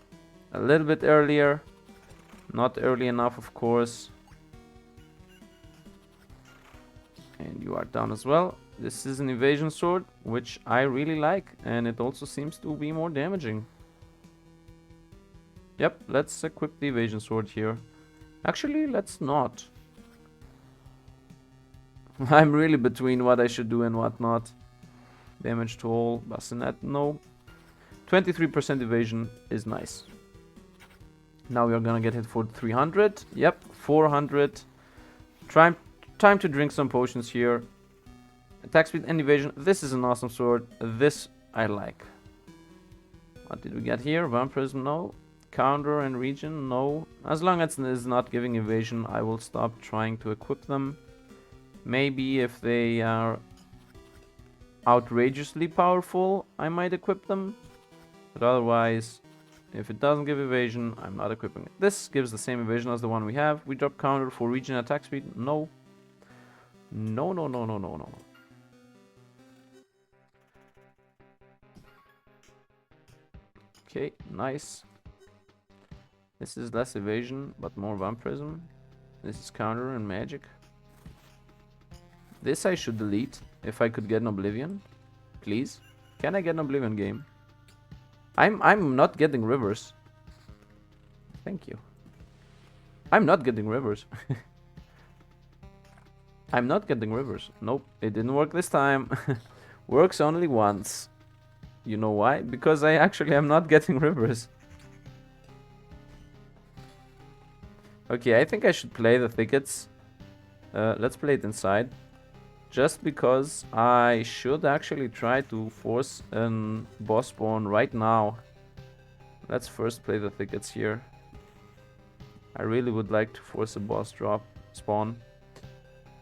a little bit earlier. Not early enough, of course. And you are down as well. This is an evasion sword, which I really like. And it also seems to be more damaging. Yep, let's equip the evasion sword here. Actually, let's not. I'm really between what I should do and what not. Damage to all, bassinet, no. 23% evasion is nice. Now we are gonna get hit for 300. Yep, 400. Time to drink some potions here. Attack speed and evasion. This is an awesome sword. This I like. What did we get here? Vampirism, no. Counter and region, no. As long as it is not giving evasion, I will stop trying to equip them. Maybe if they are outrageously powerful, I might equip them. But otherwise, if it doesn't give evasion, I'm not equipping it. This gives the same evasion as the one we have. We drop counter for region attack speed. No. No, no, no, no, no, no. Okay, nice. This is less evasion, but more vampirism. This is counter and magic. This I should delete if I could get an oblivion. Please. Can I get an oblivion game? I'm not getting rivers. Thank you. I'm not getting rivers. I'm not getting rivers. Nope, it didn't work this time. Works only once. You know why? Because I actually am not getting rivers. Okay, I think I should play the thickets. Let's play it inside. just because I should actually try to force an boss spawn right now. Let's first play the thickets here. I really would like to force a boss drop spawn.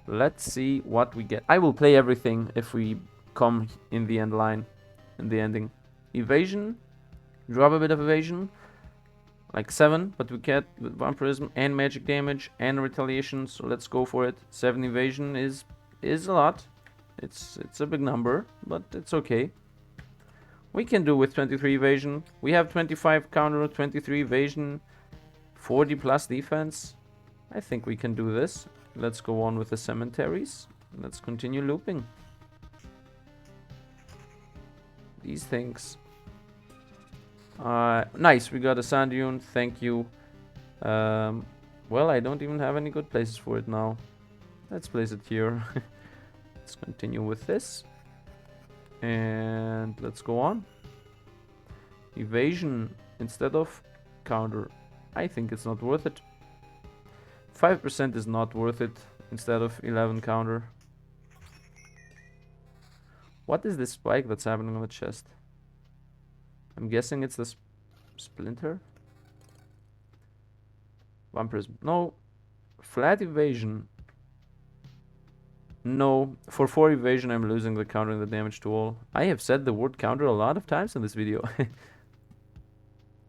Let's see what we get. I will play everything if we come in the end line, in the ending. Evasion, drop a bit of evasion, like 7, but we get vampirism and magic damage and retaliation, so let's go for it. 7 evasion is a lot. It's a big number, but it's okay. We can do with 23 evasion. We have 25 counter, 23 evasion, 40 plus defense. I think we can do this. Let's go on with the cemeteries. Let's continue looping. These things. Nice, we got a sand dune, thank you. Well, I don't even have any good places for it now. Let's place it here. Let's continue with this. And let's go on. Evasion instead of counter. I think it's not worth it. 5% is not worth it instead of 11 counter. What is this spike that's happening on the chest? I'm guessing it's the splinter. Vampirism. No. Flat evasion. No. For 4 evasion I'm losing the counter and the damage to all. I have said the word counter a lot of times in this video.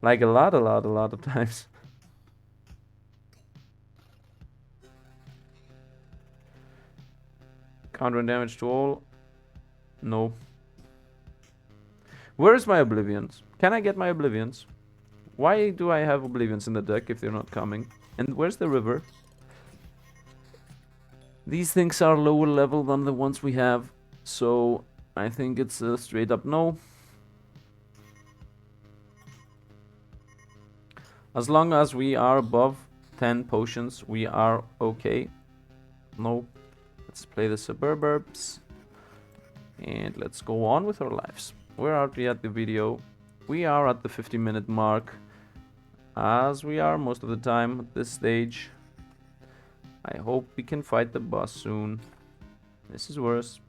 Like a lot of times. Counter and damage to all. No. Where is my Oblivions? Can I get my Oblivions? Why do I have Oblivions in the deck if they're not coming? And where's the river? These things are lower level than the ones we have, so I think it's a straight up no. As long as we are above 10 potions, we are okay. No. Let's play the suburbs. And let's go on with our lives. Where are we at the video? We are at the 50-minute mark. As we are most of the time at this stage. I hope we can fight the boss soon. This is worse.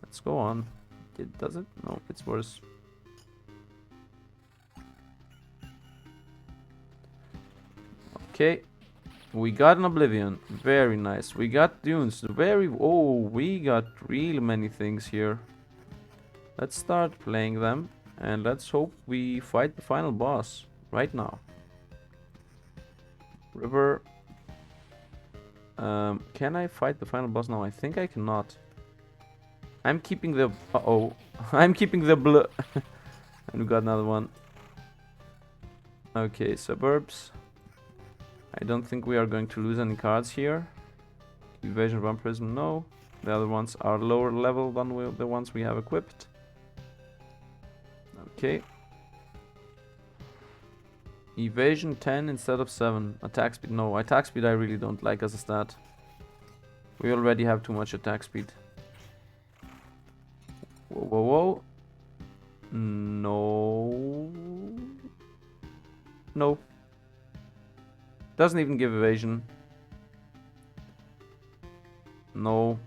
Let's go on. Does it? No, it's worse. Okay. We got an Oblivion. Very nice. We got dunes. We got really many things here. Let's start playing them. And let's hope we fight the final boss right now. River. Can I fight the final boss now? I think I cannot. I'm keeping the... I'm keeping the blue... And we got another one. Okay, suburbs. I don't think we are going to lose any cards here. Evasion, vampirism, no. The other ones are lower level than the ones we have equipped. Okay. Evasion 10 instead of 7. Attack speed, no. Attack speed I really don't like as a stat. We already have too much attack speed. Whoa. No. No. Doesn't even give evasion. No.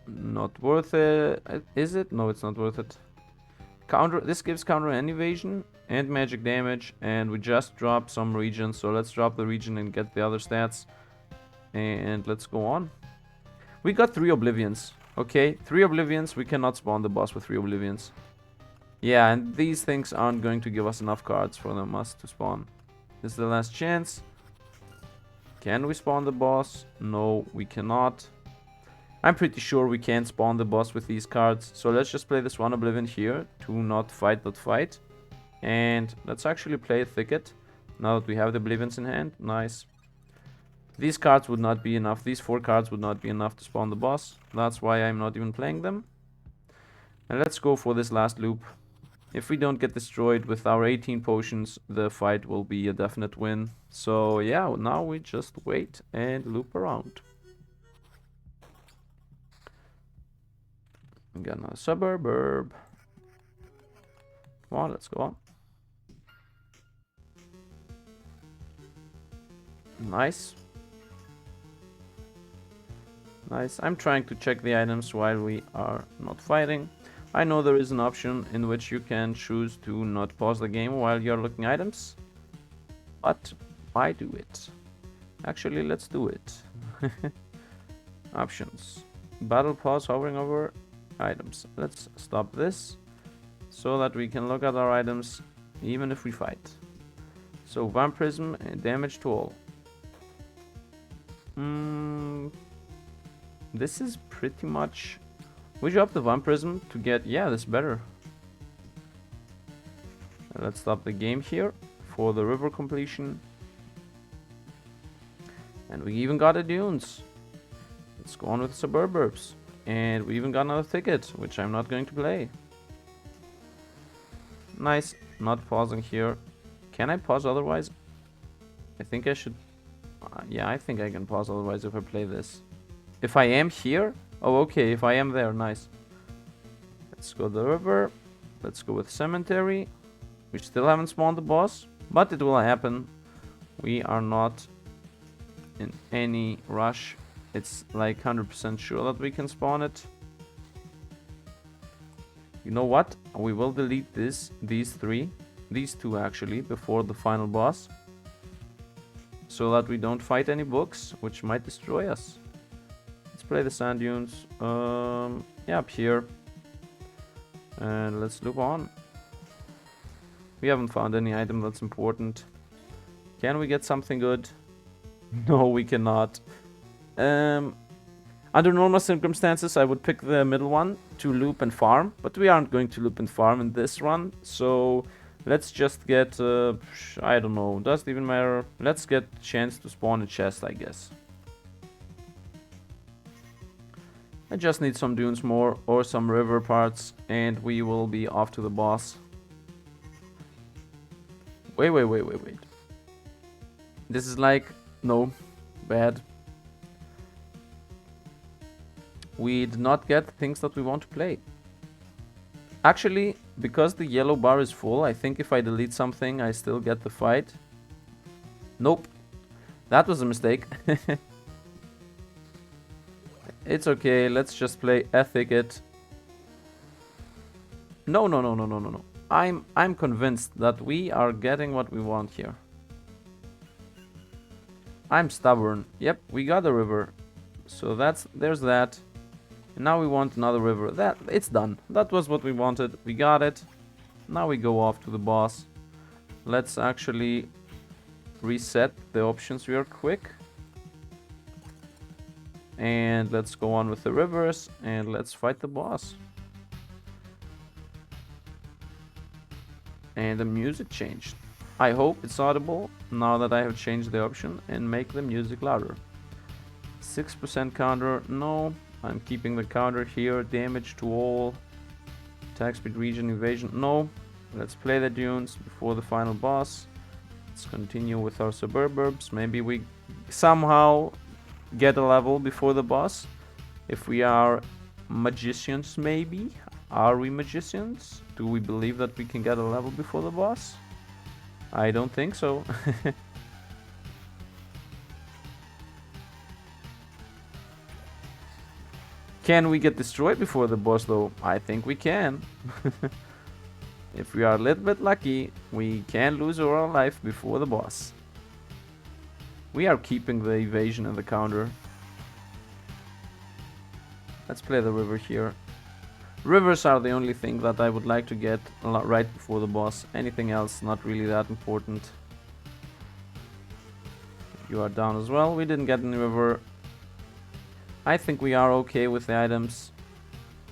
Not worth it. Is it? No, it's not worth it. Counter. This gives counter and evasion and magic damage, and we just drop some regions. So let's drop the region and get the other stats. And let's go on. We got 3 Oblivions. Okay, 3 Oblivions. We cannot spawn the boss with 3 Oblivions. Yeah, and these things aren't going to give us enough cards for us to spawn. This is the last chance. Can we spawn the boss? No, we cannot. I'm pretty sure we can't spawn the boss with these cards. So let's just play this one Oblivion here to not fight that fight. And let's actually play a Thicket. Now that we have the Oblivions in hand. Nice. These cards would not be enough. These 4 cards would not be enough to spawn the boss. That's why I'm not even playing them. And let's go for this last loop. If we don't get destroyed with our 18 potions, the fight will be a definite win. So yeah, now we just wait and loop around. We got another suburb. Come on, let's go on. Nice. Nice. I'm trying to check the items while we are not fighting. I know there is an option in which you can choose to not pause the game while you're looking items. But why do it? Actually, let's do it. Options. Battle pause hovering over items. Let's stop this so that we can look at our items even if we fight. So vampirism and damage to all. This is pretty much... We drop the vampirism to get... Yeah, this is better. Let's stop the game here for the river completion. And we even got a dunes. Let's go on with suburbs. And we even got another ticket, which I'm not going to play. Nice. Not pausing here. Can I pause otherwise? I think I should... yeah, I think I can pause otherwise if I play this. If I am here? Oh, okay. If I am there, nice. Let's go the river. Let's go with cemetery. We still haven't spawned the boss, but it will happen. We are not in any rush. It's like 100% sure that we can spawn it. You know what? We will delete these two actually, before the final boss. So that we don't fight any books, which might destroy us. Let's play the sand dunes. Yeah, up here. And let's loop on. We haven't found any item that's important. Can we get something good? No, we cannot. Under normal circumstances, I would pick the middle one to loop and farm, but we aren't going to loop and farm in this run, so let's just get, I don't know, doesn't even matter. Let's get a chance to spawn a chest, I guess. I just need some dunes more, or some river parts, and we will be off to the boss. Wait. This is like, no, bad. We did not get things that we want to play. Actually, because the yellow bar is full, I think if I delete something, I still get the fight. Nope. That was a mistake. It's okay, let's just play a thicket. No. I'm convinced that we are getting what we want here. I'm stubborn. Yep, we got a river. So there's that. And now we want another river. It's done. That was what we wanted. We got it. Now we go off to the boss. Let's actually reset the options real quick. And let's go on with the rivers and let's fight the boss. And the music changed. I hope it's audible now that I have changed the option and make the music louder. 6% counter, no. I'm keeping the counter here. Damage to all. Attack speed, region, evasion, no. Let's play the dunes before the final boss. Let's continue with our suburbs. Maybe we somehow get a level before the boss. If we are magicians, maybe. Are we magicians? Do we believe that we can get a level before the boss? I don't think so. Can we get destroyed before the boss though? I think we can. If we are a little bit lucky, we can lose our life before the boss. We are keeping the evasion and the counter. Let's play the river here. Rivers are the only thing that I would like to get right before the boss. Anything else, not really that important. You are down as well. We didn't get any river. I think we are okay with the items.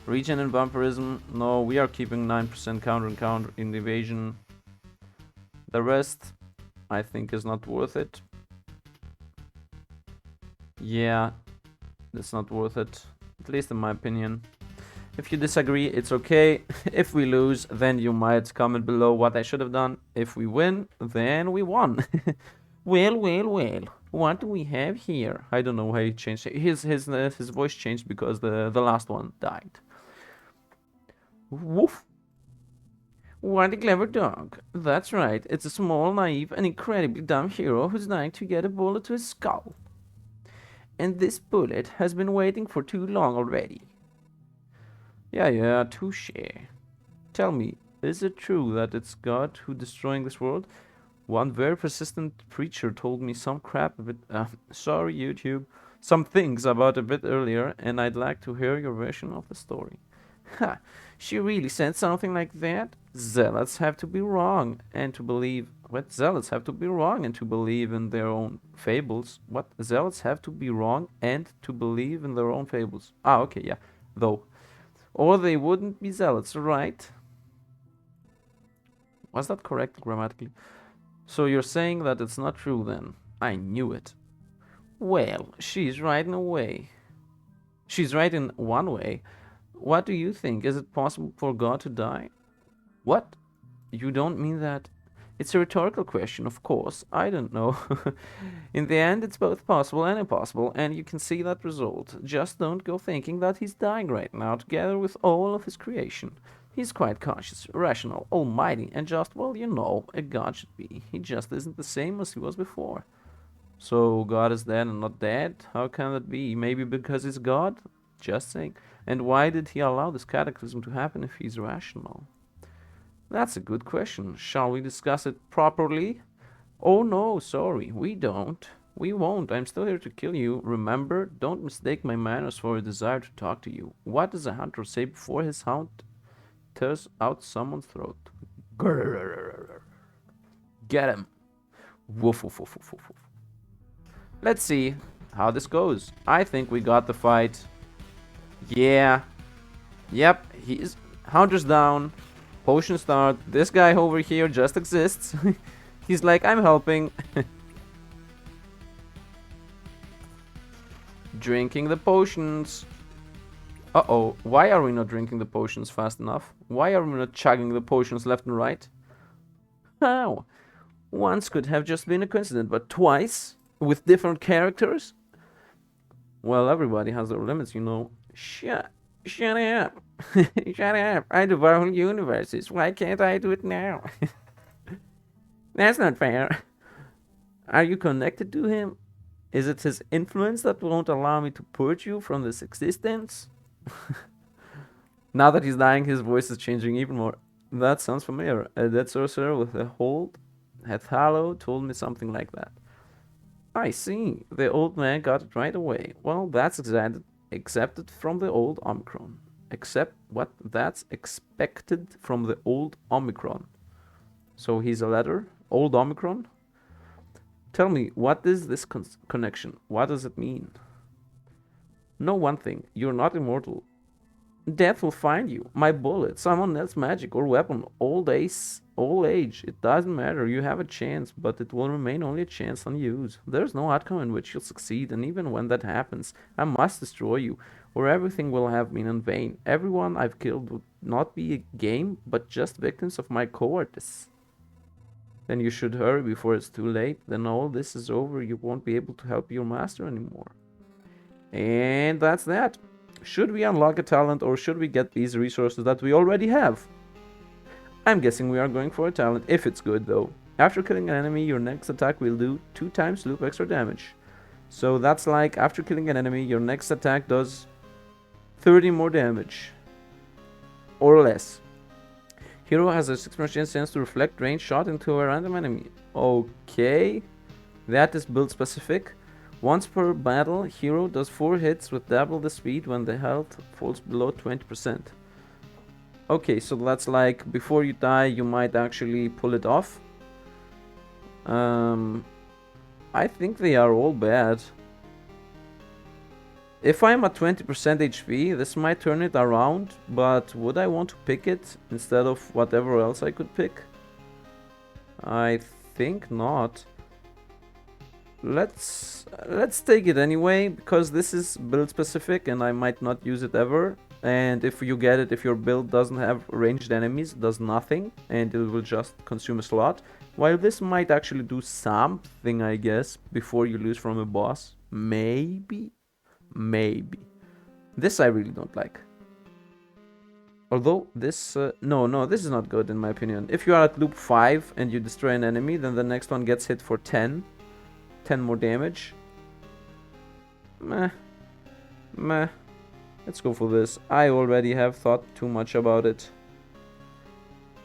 Regen and vampirism. No, we are keeping 9% counter in the evasion. The rest, I think, is not worth it. Yeah, it's not worth it. At least in my opinion. If you disagree, it's okay. If we lose, then you might comment below what I should have done. If we win, then we won. Well. What do we have here? I don't know why he changed. His voice changed because the last one died. Woof. What a clever dog. That's right. It's a small, naive, and incredibly dumb hero who's dying to get a bullet to his skull. And this bullet has been waiting for too long already. Yeah, touche. Tell me, is it true that it's God who destroying this world? One very persistent preacher told me some crap a bit, sorry YouTube, some things about a bit earlier, and I'd like to hear your version of the story. Ha! She really said something like that? Zealots have to be wrong and to believe. What? Zealots have to be wrong and to believe in their own fables. What? Zealots have to be wrong and to believe in their own fables. Ah, okay, yeah. Though. Or they wouldn't be zealots, right? Was that correct grammatically? So you're saying that it's not true then? I knew it. Well, she's right in a way. She's right in one way. What do you think? Is it possible for God to die? What? You don't mean that? It's a rhetorical question, of course. I don't know. In the end, it's both possible and impossible, and you can see that result. Just don't go thinking that he's dying right now, together with all of his creation. He's quite conscious, rational, almighty, and just, well, you know, a god should be. He just isn't the same as he was before. So God is dead and not dead? How can that be? Maybe because he's God? Just saying. And why did he allow this cataclysm to happen if he's rational? That's a good question. Shall we discuss it properly? Oh no, sorry, we don't. We won't. I'm still here to kill you. Remember, don't mistake my manners for a desire to talk to you. What does a hunter say before his hound tears out someone's throat? Grrr. Get him. Woof, woof, woof, woof, woof. Let's see how this goes. I think we got the fight. Yeah. Yep, he's... Hunter's down. Potion start. This guy over here just exists. He's like, I'm helping. Drinking the potions. Uh-oh. Why are we not drinking the potions fast enough? Why are we not chugging the potions left and right? How? Once could have just been a coincidence, but twice? With different characters? Well, everybody has their limits, you know. Shut up. Shut up. I devour whole universes. Why can't I do it now? That's not fair. Are you connected to him? Is it his influence that won't allow me to purge you from this existence? Now that he's dying, his voice is changing even more. That sounds familiar. A dead sorcerer with a hold, Hethallow, told me something like that. I see. The old man got it right away. Well, that's accepted from the old Omicron. Except what? That's expected from the old Omicron. So he's a letter? Old Omicron? Tell me, what is this connection? What does it mean? Know one thing. You're not immortal. Death will find you. My bullet, someone else's magic or weapon, old age, it doesn't matter. You have a chance, but it will remain only a chance unused. There's no outcome in which you'll succeed, and even when that happens, I must destroy you, or everything will have been in vain. Everyone I've killed would not be a game, but just victims of my cowardice. Then you should hurry before it's too late. Then all this is over. You won't be able to help your master anymore. And that's that. Should we unlock a talent or should we get these resources that we already have? I'm guessing we are going for a talent, if it's good though. After killing an enemy, your next attack will do 2 times loop extra damage. So that's like, after killing an enemy, your next attack does 30 more damage. Or less. Hero has a 6% chance to reflect range shot into a random enemy. Okay. That is build specific. Once per battle, hero does 4 hits with double the speed when the health falls below 20%. Okay, so that's like, before you die, you might actually pull it off. I think they are all bad. If I'm at 20% HP, this might turn it around, but would I want to pick it instead of whatever else I could pick? I think not. Let's take it anyway, because this is build specific and I might not use it ever. And if you get it, if your build doesn't have ranged enemies, it does nothing and it will just consume a slot. While this might actually do something, I guess, before you lose from a boss. Maybe. This I really don't like. Although this... no, this is not good in my opinion. If you are at loop 5 and you destroy an enemy, then the next one gets hit for 10 more damage. Meh. Meh. Let's go for this. I already have thought too much about it.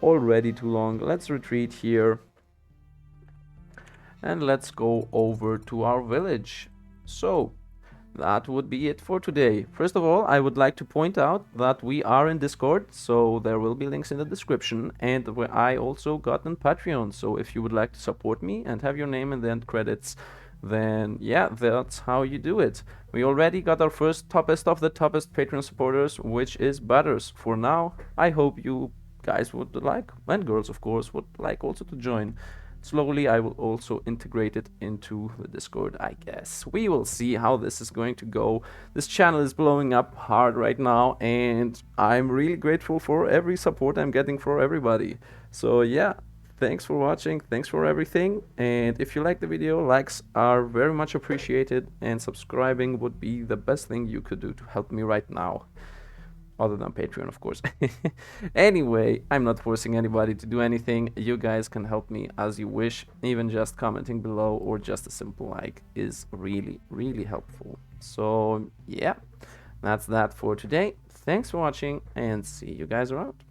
Already too long. Let's retreat here. And let's go over to our village. So, that would be it for today. First of all, I would like to point out that we are in Discord, so there will be links in the description, and where I also got on Patreon. So if you would like to support me and have your name in the end credits, then yeah, that's how you do it. We already got our first toppest of the toppest Patreon supporters, which is Butters. For now, I hope you guys would like, and girls of course, would like also to join. Slowly, I will also integrate it into the Discord, I guess. We will see how this is going to go. This channel is blowing up hard right now, and I'm really grateful for every support I'm getting from everybody. So yeah, thanks for watching, thanks for everything, and if you like the video, likes are very much appreciated, and subscribing would be the best thing you could do to help me right now. Other than Patreon, of course. Anyway, I'm not forcing anybody to do anything. You guys can help me as you wish. Even just commenting below or just a simple like is really, really helpful. So, yeah, that's that for today. Thanks for watching and see you guys around.